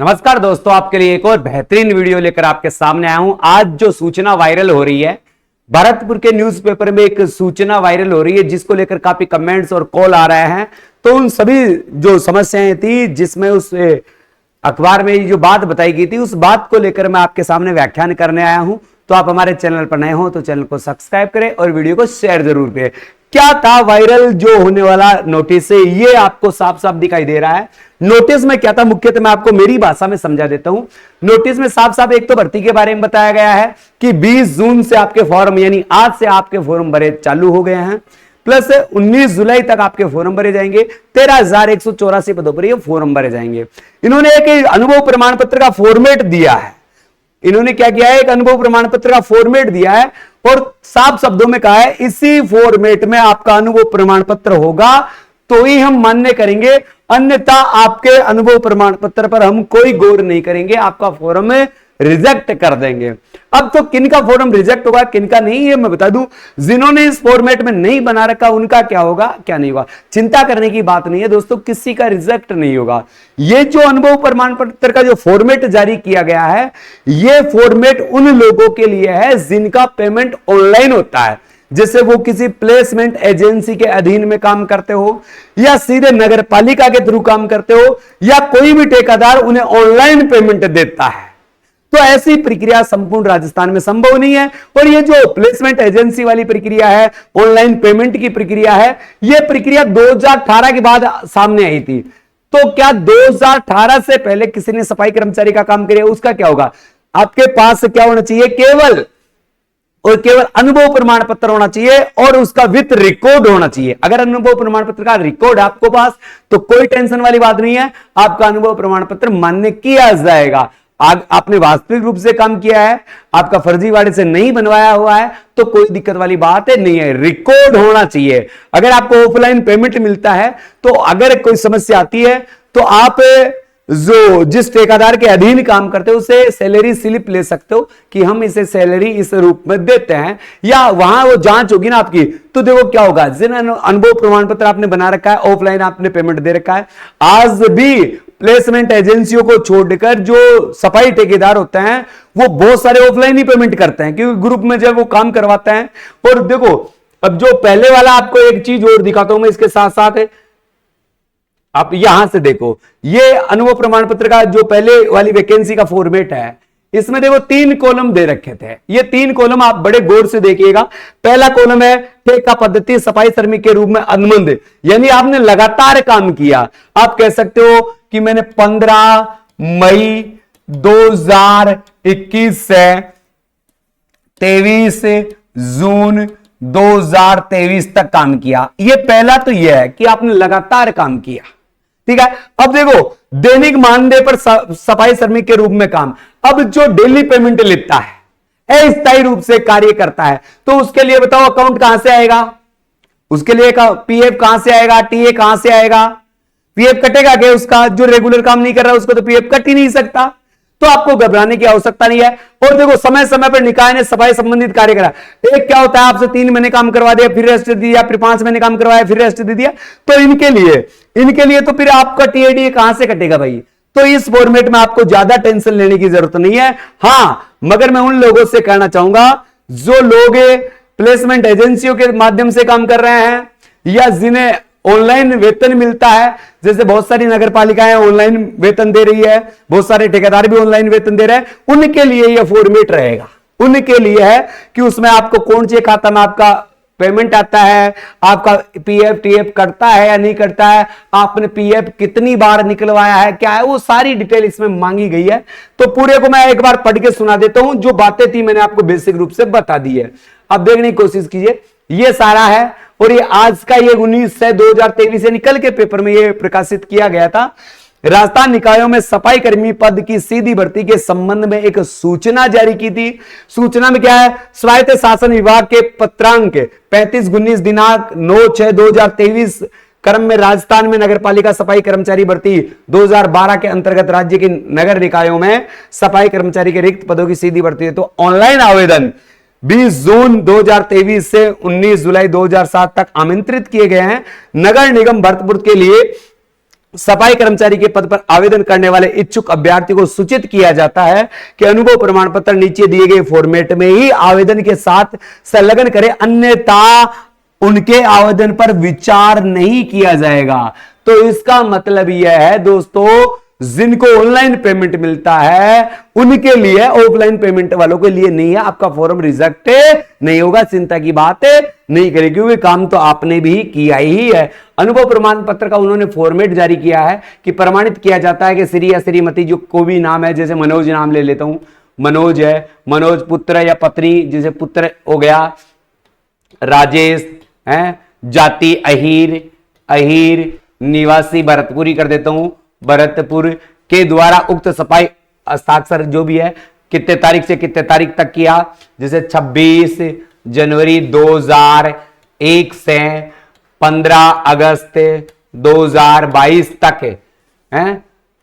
नमस्कार दोस्तों, आपके लिए एक और बेहतरीन वीडियो लेकर आपके सामने आया हूं। आज जो सूचना वायरल हो रही है, भरतपुर के न्यूज़पेपर में एक सूचना वायरल हो रही है जिसको लेकर काफी कमेंट्स और कॉल आ रहे हैं। तो उन सभी जो समस्याएं थी जिसमें उस अखबार में जो बात बताई गई थी, उस बात को लेकर मैं आपके सामने व्याख्यान करने आया हूं। तो आप हमारे चैनल पर नए हो तो चैनल को सब्सक्राइब करें और वीडियो को शेयर जरूर करें। क्या था वायरल जो होने वाला नोटिस है, ये आपको साफ साफ दिखाई दे रहा है। नोटिस में क्या था, मुख्यतः मैं आपको मेरी भाषा में समझा देता हूं। नोटिस में साफ साफ एक तो भर्ती के बारे में बताया गया है कि 20 जून से आपके फॉर्म, यानी आज से आपके फॉर्म भरे चालू हो गए हैं, प्लस 19 जुलाई तक आपके फॉर्म भरे जाएंगे। 13,184 पदों पर ये फॉर्म भरे जाएंगे। इन्होंने एक अनुभव प्रमाण पत्र का फॉर्मेट दिया है। इन्होंने क्या किया है, एक अनुभव प्रमाण पत्र का फॉर्मेट दिया है और साफ शब्दों में कहा है इसी फॉर्मेट में आपका अनुभव प्रमाण पत्र होगा तो ही हम मान्य करेंगे, अन्यथा आपके अनुभव प्रमाण पत्र पर हम कोई गौर नहीं करेंगे, आपका फॉर्म रिजेक्ट कर देंगे। अब तो किनका फॉर्म रिजेक्ट होगा, किनका नहीं, ये मैं बता दूं। जिन्होंने इस फॉर्मेट में नहीं बना रखा उनका क्या होगा, क्या नहीं होगा, चिंता करने की बात नहीं है दोस्तों, किसी का रिजेक्ट नहीं होगा। ये जो अनुभव प्रमाण पत्र का जो फॉर्मेट जारी किया गया है, ये फॉर्मेट उन लोगों के लिए है जिनका पेमेंट ऑनलाइन होता है, जैसे वो किसी प्लेसमेंट एजेंसी के अधीन में काम करते हो या सीधे नगर पालिका के थ्रू काम करते हो या कोई भी ठेकेदार उन्हें ऑनलाइन पेमेंट देता है। तो ऐसी प्रक्रिया संपूर्ण राजस्थान में संभव नहीं है। और ये जो प्लेसमेंट एजेंसी वाली प्रक्रिया है, ऑनलाइन पेमेंट की प्रक्रिया है, ये प्रक्रिया 2018 के बाद सामने आई थी। तो क्या 2018 से पहले किसी ने सफाई कर्मचारी का काम किया, उसका क्या होगा? आपके पास क्या होना चाहिए, केवल और केवल अनुभव प्रमाण पत्र होना चाहिए और उसका विथ रिकॉर्ड होना चाहिए। अगर अनुभव प्रमाण पत्र का रिकॉर्ड आपको पास तो कोई टेंशन वाली बात नहीं है, आपका अनुभव प्रमाण पत्र मान्य किया जाएगा। आपने वास्तविक रूप से काम किया है, आपका फर्जीवाड़े से नहीं बनवाया हुआ है तो कोई दिक्कत वाली बात है नहीं है, रिकॉर्ड होना चाहिए। अगर आपको ऑफलाइन पेमेंट मिलता है तो अगर कोई समस्या आती है तो आप जो जिस ठेकेदार के अधीन काम करते हो उसे सैलरी स्लिप ले सकते हो कि हम इसे सैलरी इस रूप में देते हैं, या वहां वो जांच होगी ना आपकी, तो देखो क्या होगा, जिन अनुभव प्रमाण पत्र आपने बना रखा है, ऑफलाइन आपने पेमेंट दे रखा है। आज भी प्लेसमेंट एजेंसियों को छोड़कर जो सफाई ठेकेदार होते हैं वो बहुत सारे ऑफलाइन ही पेमेंट करते हैं, क्योंकि ग्रुप में जब वो काम करवाते हैं। और देखो, अब जो पहले वाला आपको एक चीज और दिखाता हूं मैं इसके साथ साथ, आप यहां से देखो, ये अनुभव प्रमाण पत्र का जो पहले वाली वैकेंसी का फॉर्मेट है, इसमें देखो 3 कॉलम दे रखे थे। ये 3 कॉलम आप बड़े गौर से देखिएगा। पहला कॉलम है ठेका पद्धति सफाई श्रमिक के रूप में अनुबंध, यानी आपने लगातार काम किया। आप कह सकते हो कि मैंने 15 मई 2021 से 23 जून 2023 तक काम किया। ये पहला तो यह है कि आपने लगातार काम किया, ठीक है। अब देखो, दैनिक मानदेय पर सफाई श्रमिक के रूप में काम, अब जो डेली पेमेंट लेता है, अस्थायी रूप से कार्य करता है, तो उसके लिए बताओ अकाउंट कहां से आएगा, उसके लिए पीएफ कहां से आएगा, टीए कहां से आएगा, पीएफ कटेगा क्या? उसका जो रेगुलर काम नहीं कर रहा उसको तो पीएफ कट ही नहीं सकता। तो आपको घबराने की आवश्यकता नहीं है। और देखो, समय समय पर निकाय ने सफाई संबंधित कार्य करा। एक क्या होता है, आपसे 3 महीने काम करवा दिया फिर रेस्ट दे दिया, फिर 5 महीने काम करवाया फिर रेस्ट दे दिया, तो इनके लिए तो फिर आपका टीएडी कहां से कटेगा भाई? तो इस फॉर्मेट में आपको ज्यादा टेंशन लेने की जरूरत नहीं है। हां, मगर मैं उन लोगों से कहना चाहूंगा जो लोग प्लेसमेंट एजेंसियों के माध्यम से काम कर रहे हैं या जिन्हें ऑनलाइन वेतन मिलता है, जैसे बहुत सारी नगर पालिकाएं ऑनलाइन वेतन दे रही है, बहुत सारे ठेकेदार भी ऑनलाइन वेतन दे रहे हैं, उनके लिए यह फॉर्मेट रहेगा। उनके लिए है कि उसमें आपको कौन से खाता में आपका पेमेंट आता है, आपका पीएफ टीएफ कटता है या नहीं कटता है, आपने पीएफ कितनी बार निकलवाया है, क्या है, वो सारी डिटेल इसमें मांगी गई है। तो पूरे को मैं एक बार पढ़ के सुना देता हूं, जो बातें थी मैंने आपको बेसिक रूप से बता दी है। अब देखने की कोशिश कीजिए, ये सारा है। और ये आज का ये 19 से 2023 से निकल के पेपर में ये प्रकाशित किया गया था। राजस्थान निकायों में सफाई कर्मी पद की सीधी भर्ती के संबंध में एक सूचना जारी की थी। सूचना में क्या है, स्वायत्त शासन विभाग के पत्रांक 35-19 दिनांक 9/6/2023 क्रम में राजस्थान में नगर पालिका सफाई कर्मचारी भर्ती 2012 के अंतर्गत राज्य के नगर निकायों में सफाई कर्मचारी के रिक्त पदों की सीधी भर्ती है। तो ऑनलाइन आवेदन 20 जून 2023 से 19 जुलाई 2007 तक आमंत्रित किए गए हैं। नगर निगम भरतपुर के लिए सफाई कर्मचारी के पद पर आवेदन करने वाले इच्छुक अभ्यर्थी को सूचित किया जाता है कि अनुभव प्रमाण पत्र नीचे दिए गए फॉर्मेट में ही आवेदन के साथ संलग्न करें, अन्यथा उनके आवेदन पर विचार नहीं किया जाएगा। तो इसका मतलब यह है दोस्तों, जिनको ऑनलाइन पेमेंट मिलता है उनके लिए, ऑफलाइन पेमेंट वालों के लिए नहीं है। आपका फॉर्म रिजेक्ट नहीं होगा, चिंता की बात नहीं करेगी, क्योंकि काम तो आपने भी किया ही है। अनुभव प्रमाण पत्र का उन्होंने फॉर्मेट जारी किया है कि प्रमाणित किया जाता है कि श्री या श्रीमती जो को भी नाम है, जैसे मनोज नाम ले लेता हूं, मनोज है, मनोज पुत्र या पत्नी, जैसे पुत्र हो गया राजेश है, जाति अहीर, अहीर, निवासी भरतपुरी कर देता हूं, भरतपुर के द्वारा उक्त सफाई हस्ताक्षर जो भी है कितने तारीख से कितने तारीख तक किया, जैसे 26 जनवरी 2001 से 15 अगस्त 2022 तक है,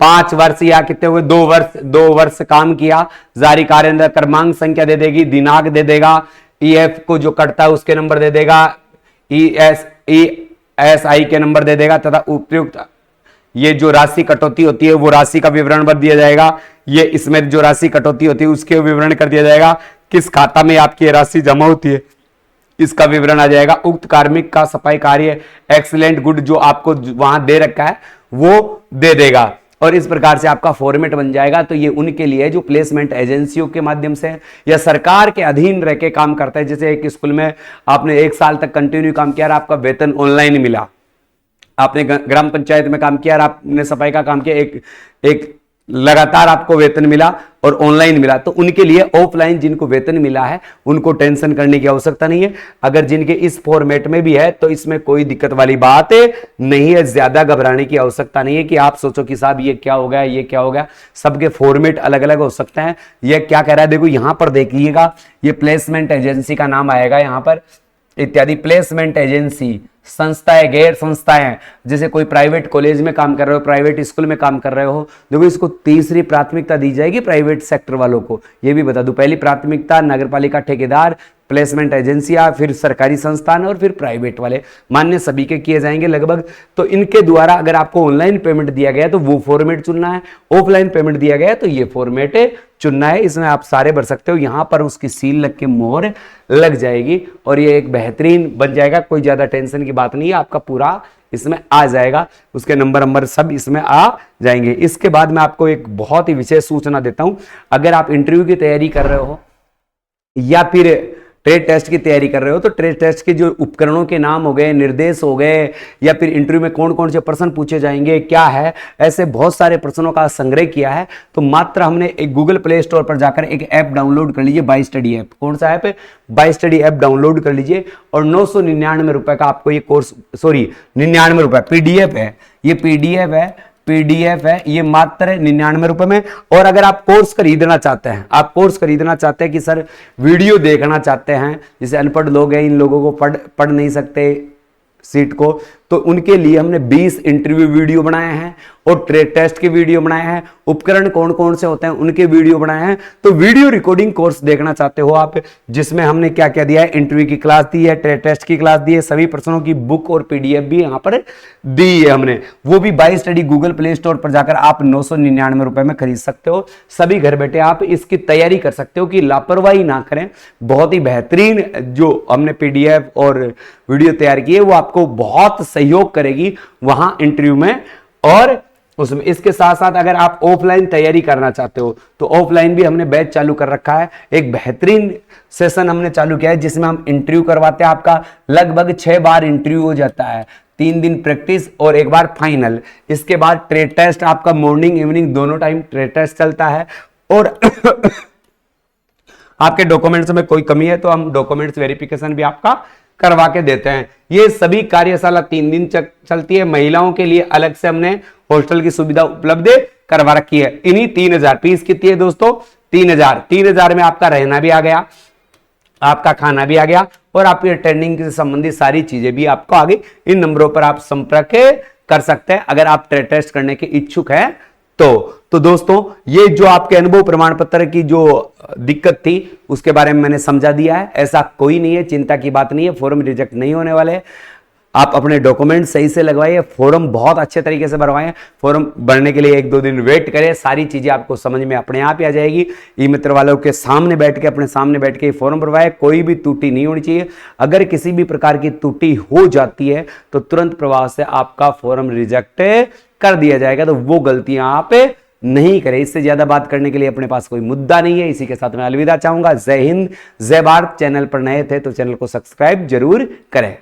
5 वर्ष या कितने हुए, 2 वर्ष काम किया। जारी कार्य क्रमांक संख्या दे देगी, दिनांक दे देगा, ईएफ को जो कटता है उसके नंबर दे देगा, ESI के नंबर दे देगा, तथा उपयुक्त ये जो राशि कटौती होती है वो राशि का विवरण भर दिया जाएगा। ये इसमें जो राशि कटौती होती है उसके विवरण कर दिया जाएगा, किस खाता में आपकी राशि जमा होती है इसका विवरण आ जाएगा। उक्त कार्मिक का सफाई कार्य एक्सीलेंट गुड जो आपको वहां दे रखा है वो दे देगा, और इस प्रकार से आपका फॉर्मेट बन जाएगा। तो ये उनके लिए जो प्लेसमेंट एजेंसियों के माध्यम से या सरकार के अधीन रह के काम करता है। जैसे एक स्कूल में आपने 1 साल तक कंटिन्यू काम किया और आपका वेतन ऑनलाइन मिला, आपने ग्राम पंचायत में काम किया और आपने सफाई का काम किया, एक लगातार आपको वेतन मिला और ऑनलाइन मिला, तो उनके लिए ऑफलाइन जिनको वेतन मिला है उनको टेंशन करने की आवश्यकता नहीं है। अगर जिनके इस फॉर्मेट में भी है तो इसमें कोई दिक्कत वाली बात नहीं है, ज्यादा घबराने की आवश्यकता नहीं है कि आप सोचो कि साहब ये क्या हो गया, ये क्या हो गया। सबके फॉर्मेट अलग अलग हो सकते हैं। ये क्या कह रहा है देखो, यहां पर देखिएगा, ये प्लेसमेंट एजेंसी का नाम आएगा यहां पर इत्यादि। प्लेसमेंट एजेंसी संस्थाएं, गैर संस्थाएं, जैसे कोई प्राइवेट कॉलेज में काम कर रहे हो, प्राइवेट स्कूल में काम कर रहे हो, देखो इसको तीसरी प्राथमिकता दी जाएगी प्राइवेट सेक्टर वालों को। ये भी बता दूं, पहली प्राथमिकता नगरपालिका ठेकेदार, प्लेसमेंट एजेंसियां, फिर सरकारी संस्थान और फिर प्राइवेट वाले, मान्य सभी के किए जाएंगे लगभग। तो इनके द्वारा अगर आपको ऑनलाइन पेमेंट दिया गया तो वो फॉर्मेट चुनना है, ऑफलाइन पेमेंट दिया गया तो ये फॉर्मेट चुनना है। इसमें आप सारे भर सकते हो, यहां पर उसकी सील लग के मोहर लग जाएगी और ये एक बेहतरीन बन जाएगा। कोई ज्यादा टेंशन की बात नहीं है, आपका पूरा इसमें आ जाएगा, उसके नंबर सब इसमें आ जाएंगे। इसके बाद मैं आपको एक बहुत ही विशेष सूचना देता हूं, अगर आप इंटरव्यू की तैयारी कर रहे हो या फिर ट्रेड टेस्ट की तैयारी कर रहे हो, तो ट्रेड टेस्ट के जो उपकरणों के नाम हो गए, निर्देश हो गए, या फिर इंटरव्यू में कौन कौन से प्रश्न पूछे जाएंगे, क्या है, ऐसे बहुत सारे प्रश्नों का संग्रह किया है। तो मात्र हमने एक गूगल प्ले स्टोर पर जाकर एक ऐप डाउनलोड कर लीजिए, बाय स्टडी ऐप। कौन सा ऐप है? बाय स्टडी ऐप डाउनलोड कर लीजिए और 999 रुपए का आपको ये कोर्स, सॉरी 99 रुपए पीडीएफ है, ये पीडीएफ है ये मात्र 99 रुपए में। और अगर आप कोर्स खरीदना चाहते हैं, आप कोर्स खरीदना चाहते हैं कि सर वीडियो देखना चाहते हैं, जैसे अनपढ़ लोग हैं, इन लोगों को पढ़ नहीं सकते सीट को, तो उनके लिए हमने 20 इंटरव्यू वीडियो बनाए हैं और ट्रेड टेस्ट के वीडियो बनाए हैं, उपकरण कौन कौन से होते हैं उनके वीडियो बनाए हैं। तो वीडियो रिकॉर्डिंग कोर्स देखना चाहते हो आप, जिसमें हमने क्या क्या दिया है, इंटरव्यू की क्लास दी है, ट्रेड टेस्ट की क्लास दी है, सभी प्रश्नों की बुक और पीडीएफ भी यहां पर दी है हमने, वो भी bye study Google play store पर जाकर आप 999 रुपए में खरीद सकते हो। सभी घर बैठे आप इसकी तैयारी कर सकते हो कि लापरवाही ना करें। बहुत ही बेहतरीन जो हमने पीडीएफ और वीडियो तैयार की है वो आपको बहुत सहयोग करेगी वहां इंटरव्यू में और उसमें। इसके साथ साथ अगर आप ऑफलाइन तैयारी करना चाहते हो तो ऑफलाइन भी हमने बैच चालू कर रखा है। एक बेहतरीन सेशन हमने चालू किया है जिसमें हम इंटरव्यू करवाते हैं। आपका लगभग 6 बार इंटरव्यू हो जाता है, 3 दिन प्रैक्टिस और 1 बार फाइनल। इसके बाद ट्रेड टेस्ट आपका मॉर्निंग इवनिंग दोनों टाइम ट्रेड टेस्ट चलता है। और आपके डॉक्यूमेंट्स में कोई कमी है तो हम डॉक्यूमेंट्स वेरिफिकेशन भी आपका करवा के देते हैं। ये सभी कार्यशाला 3 दिन चलती है। महिलाओं के लिए अलग से हमने हॉस्टल की सुविधा उपलब्ध करवा रखी है। इन्हीं 3000 फीस कितनी है दोस्तों? 3000 में आपका रहना भी आ गया, आपका खाना भी आ गया और आपकी ट्रेनिंग से संबंधित सारी चीजें भी आपको आगे। इन नंबरों पर आप संपर्क कर सकते हैं अगर आप ट्रेड टेस्ट करने के इच्छुक हैं तो दोस्तों ये जो आपके अनुभव प्रमाण पत्र की जो दिक्कत थी उसके बारे में मैंने समझा दिया है। ऐसा कोई नहीं है, चिंता की बात नहीं है, फॉर्म रिजेक्ट नहीं होने वाले। आप अपने डॉक्यूमेंट सही से लगवाइए, फॉर्म बहुत अच्छे तरीके से भरवाएं। फॉर्म भरने के लिए 1-2 दिन वेट करें, सारी चीजें आपको समझ में अपने आप ही आ जाएगी। ई मित्र वालों के सामने बैठ के, अपने सामने बैठ के फॉर्म भरवाएं, कोई भी त्रुटि नहीं होनी चाहिए। अगर किसी भी प्रकार की त्रुटि हो जाती है तो तुरंत प्रभाव से आपका फॉर्म रिजेक्ट कर दिया जाएगा, तो वो गलतियां आप नहीं करें। इससे ज्यादा बात करने के लिए अपने पास कोई मुद्दा नहीं है। इसी के साथ मैं अलविदा चाहूंगा। जय हिंद, जय भारत। चैनल पर नए थे तो चैनल को सब्सक्राइब जरूर करें।